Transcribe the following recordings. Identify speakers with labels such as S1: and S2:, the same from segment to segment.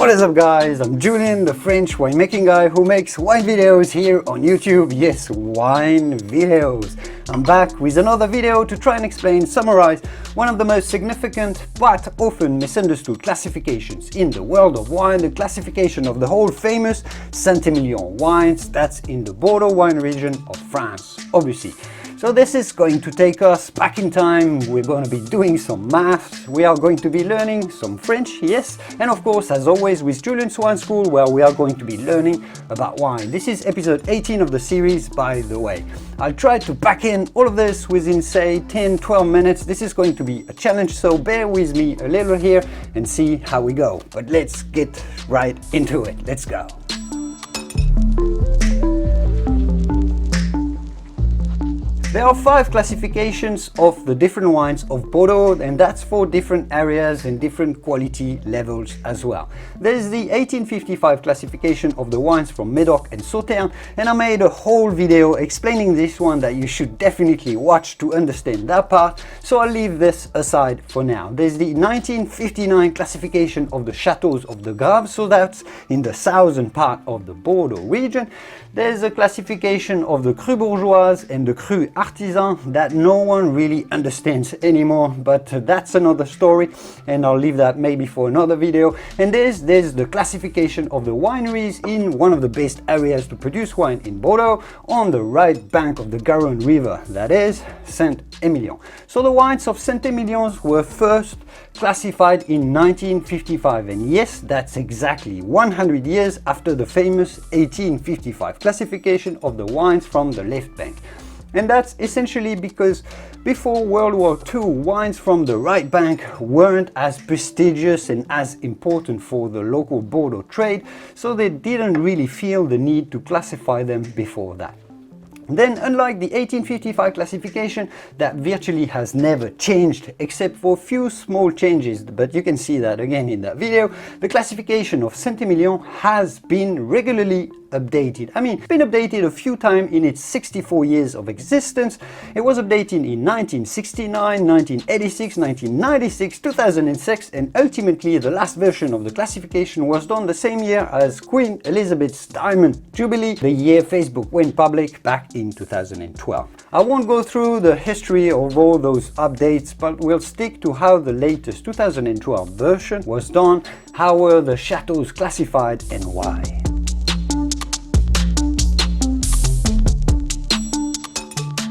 S1: What is up guys, I'm Julien, the French winemaking guy who makes wine videos here on YouTube. Yes, wine videos. I'm back with another video to try and explain, summarize one of the most significant but often misunderstood classifications in the world of wine, the classification of the whole famous Saint-Emilion wines that's in the Bordeaux wine region of France, obviously. So this is going to take us back in time. We're going to be doing some maths. We are going to be learning some French, yes. And of course, as always, with Julien Wine School, where we are going to be learning about wine. This is episode 18 of the series, by the way. I'll try to pack in all of this within, say, 10-12 minutes. This is going to be a challenge, so bear with me a little here and see how we go. But let's get right into it. Let's go. There are 5 classifications of the different wines of Bordeaux, and that's for different areas and different quality levels as well. There's the 1855 classification of the wines from Médoc and Sauternes, and I made a whole video explaining this one that you should definitely watch to understand that part, so I'll leave this aside for now. There's the 1959 classification of the Chateaux of the Graves, so that's in the southern part of the Bordeaux region. There's a classification of the Cru Bourgeoise and the Cru Artisan that no one really understands anymore, but that's another story and I'll leave that maybe for another video. And there's the classification of the wineries in one of the best areas to produce wine in Bordeaux, on the right bank of the Garonne River, that is Saint-Émilion. So the wines of Saint-Emilion were first classified in 1955, and yes, that's exactly 100 years after the famous 1855 classification of the wines from the left bank. And that's essentially because before World War II, wines from the right bank weren't as prestigious and as important for the local Bordeaux trade, so they didn't really feel the need to classify them before that. Then, unlike the 1855 classification that virtually has never changed except for a few small changes, but you can see that again in that video, the classification of Saint-Emilion has been regularly updated. I mean, it's been updated a few times in its 64 years of existence. It was updated in 1969, 1986, 1996, 2006, and ultimately the last version of the classification was done the same year as Queen Elizabeth's Diamond Jubilee, the year Facebook went public back in 2012. I won't go through the history of all those updates, but we'll stick to how the latest 2012 version was done, how were the chateaux classified, and why.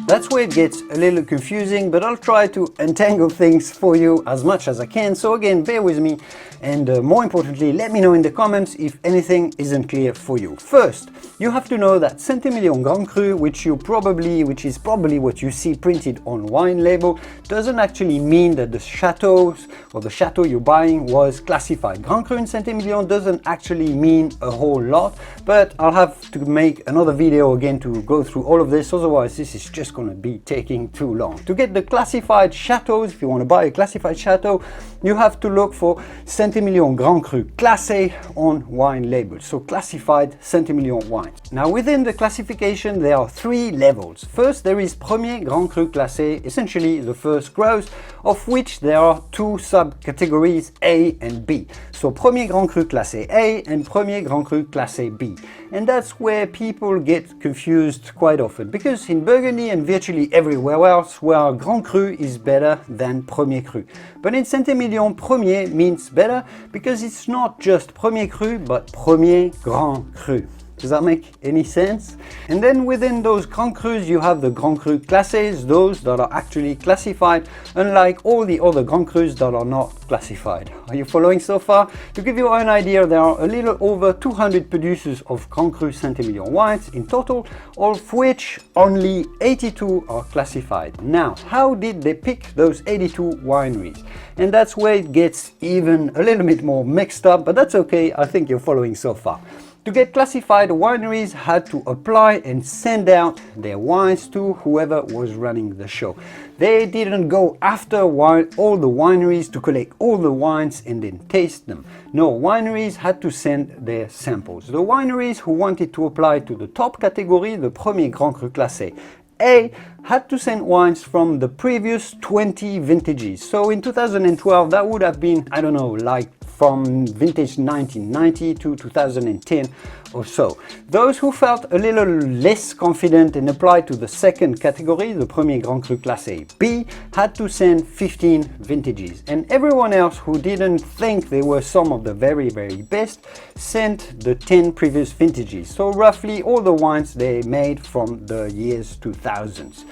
S1: That's where it gets a little confusing, but I'll try to untangle things for you as much as I can. So again, bear with me, and more importantly, let me know in the comments if anything isn't clear for you. First, you have to know that Saint-Emilion Grand Cru, which is probably what you see printed on wine label, doesn't actually mean that the chateaus or the chateau you're buying was classified. Grand Cru in Saint-Emilion doesn't actually mean a whole lot, but I'll have to make another video again to go through all of this, otherwise this is just going to be taking too long. To get the classified chateaus, if you want to buy a classified chateau, you have to look for Saint-Emilion Grand Cru Classé on wine labels, so classified Saint-Emilion wine. Now within the classification there are 3 levels. First there is Premier Grand Cru Classé, essentially the first gross, of which there are 2 subcategories, A and B. So Premier Grand Cru Classé A and Premier Grand Cru Classé B. And that's where people get confused quite often, because in Burgundy and virtually everywhere else, where Grand Cru is better than Premier Cru. But in Saint-Emilion, Premier means better because it's not just Premier Cru, but Premier Grand Cru. Does that make any sense? And then within those Grand Crus, you have the Grand Cru Classés, those that are actually classified, unlike all the other Grand Crus that are not classified. Are you following so far? To give you an idea, there are a little over 200 producers of Grand Cru Saint-Emilion wines in total, of which only 82 are classified. Now, how did they pick those 82 wineries? And that's where it gets even a little bit more mixed up, but that's okay, I think you're following so far. To get classified, wineries had to apply and send out their wines to whoever was running the show. They didn't go after all the wineries to collect all the wines and then taste them. No, wineries had to send their samples. The wineries who wanted to apply to the top category, the Premier Grand Cru Classé A, had to send wines from the previous 20 vintages. So in 2012, that would have been, I don't know, like from vintage 1990 to 2010 or so. Those who felt a little less confident and applied to the second category, the Premier Grand Cru Classé B, had to send 15 vintages. And everyone else who didn't think they were some of the very, very best sent the 10 previous vintages. So roughly all the wines they made from the years 2000s.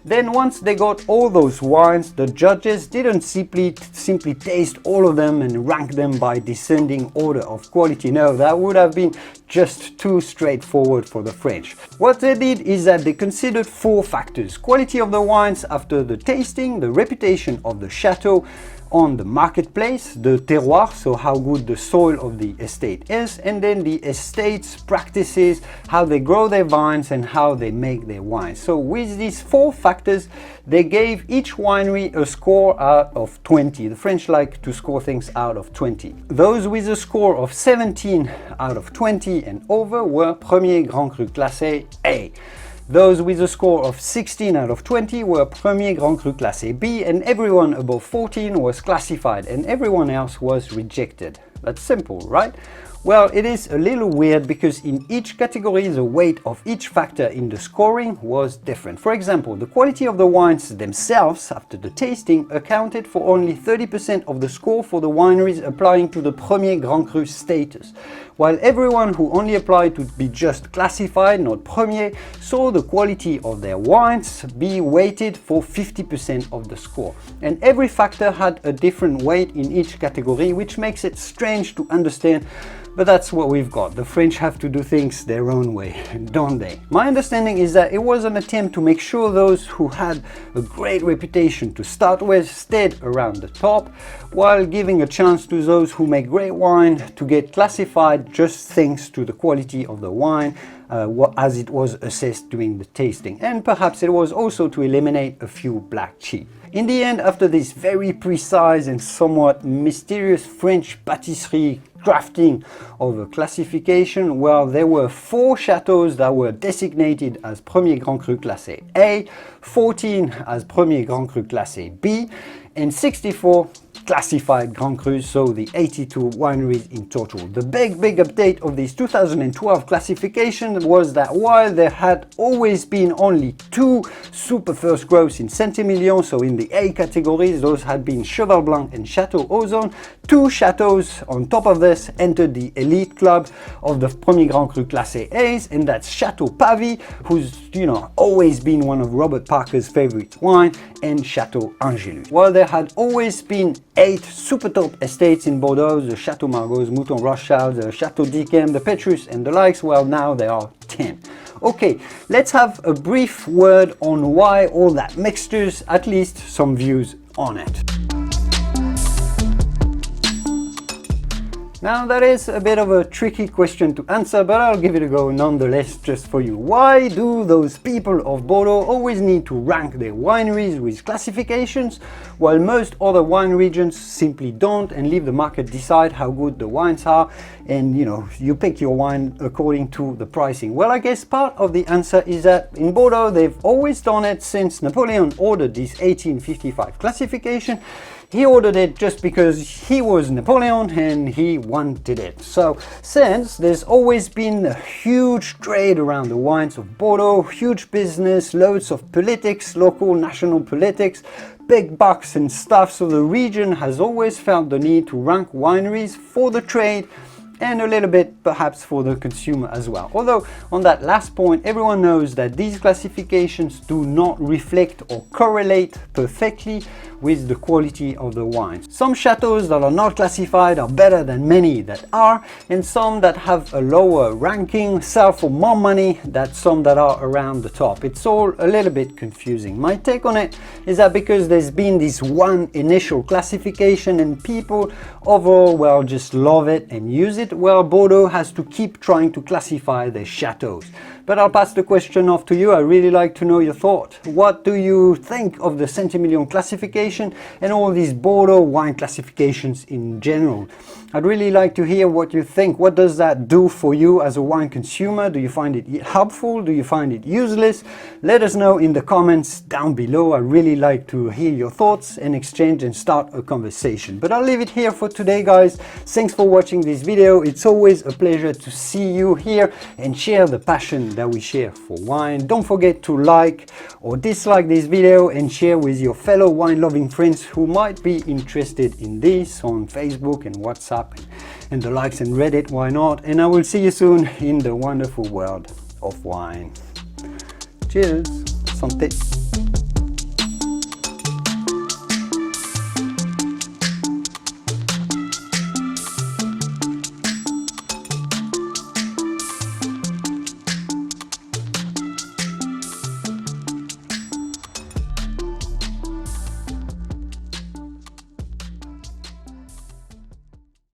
S1: Then once they got all those wines, the judges didn't simply taste all of them and rank them by descending order of quality. No, that would have been just too straightforward for the French. What they did is that they considered 4 factors: quality of the wines after the tasting, the reputation of the chateau on the marketplace, the terroir, so how good the soil of the estate is, and then the estate's practices, how they grow their vines and how they make their wines. So with these 4 factors, they gave each winery a score out of 20. The French like to score things out of 20. Those with a score of 17 out of 20 and over were Premier Grand Cru Classé A. Those with a score of 16 out of 20 were Premier Grand Cru Classé B, and everyone above 14 was classified and everyone else was rejected. That's simple, right? Well, it is a little weird because in each category the weight of each factor in the scoring was different. For example, the quality of the wines themselves after the tasting accounted for only 30% of the score for the wineries applying to the Premier Grand Cru status, while everyone who only applied to be just classified, not Premier, saw the quality of their wines be weighted for 50% of the score. And every factor had a different weight in each category, which makes it strange to understand. But that's what we've got. The French have to do things their own way, don't they? My understanding is that it was an attempt to make sure those who had a great reputation to start with stayed around the top, while giving a chance to those who make great wine to get classified just thanks to the quality of the wine, as it was assessed during the tasting. And perhaps it was also to eliminate a few black sheep. In the end, after this very precise and somewhat mysterious French patisserie crafting of a classification, well, there were 4 chateaux that were designated as Premier Grand Cru Classé A, 14 as Premier Grand Cru Classé B, and 64 classified Grand Crus, so the 82 wineries in total. The big update of this 2012 classification was that while there had always been only 2 super first grows in Saint-Émilion, so in the A categories, those had been Cheval Blanc and Chateau Ozone, 2 chateaux on top of this entered the elite club of the Premier Grand Cru Classé A's, and that's Chateau Pavie, who's always been one of Robert Parker's favorite wine, and Chateau Angelus. While there had always been 8 super top estates in Bordeaux, the Chateau Margaux, Mouton Rothschild, the Chateau d'Yquem, the Petrus and the likes, well, now there are 10. Okay, let's have a brief word on why all that mixtures, at least some views on it. Now that is a bit of a tricky question to answer, but I'll give it a go nonetheless just for you. Why do those people of Bordeaux always need to rank their wineries with classifications, while most other wine regions simply don't and leave the market decide how good the wines are, and you pick your wine according to the pricing? Well, I guess part of the answer is that in Bordeaux they've always done it since Napoleon ordered this 1855 classification. He ordered it just because he was Napoleon and he wanted it. So since there's always been a huge trade around the wines of Bordeaux, huge business, loads of politics, local, national politics, big bucks and stuff, so the region has always felt the need to rank wineries for the trade and a little bit perhaps for the consumer as well. Although on that last point, everyone knows that these classifications do not reflect or correlate perfectly with the quality of the wines. Some chateaux that are not classified are better than many that are, and some that have a lower ranking sell for more money than some that are around the top. It's all a little bit confusing. My take on it is that because there's been this one initial classification and people overall, well, just love it and use it, well, Bordeaux has to keep trying to classify their chateaux. But I'll pass the question off to you. I really like to know your thought. What do you think of the Saint-Emilion classification and all these Bordeaux wine classifications in general? I'd really like to hear what you think. What does that do for you as a wine consumer? Do you find it helpful? Do you find it useless? Let us know in the comments down below. I really like to hear your thoughts and exchange and start a conversation. But I'll leave it here for today, guys. Thanks for watching this video. It's always a pleasure to see you here and share the passion that we share for wine. Don't forget to like or dislike this video and share with your fellow wine-loving friends who might be interested in this on Facebook and WhatsApp and the likes and Reddit, why not? And I will see you soon in the wonderful world of wine. Cheers! Santé!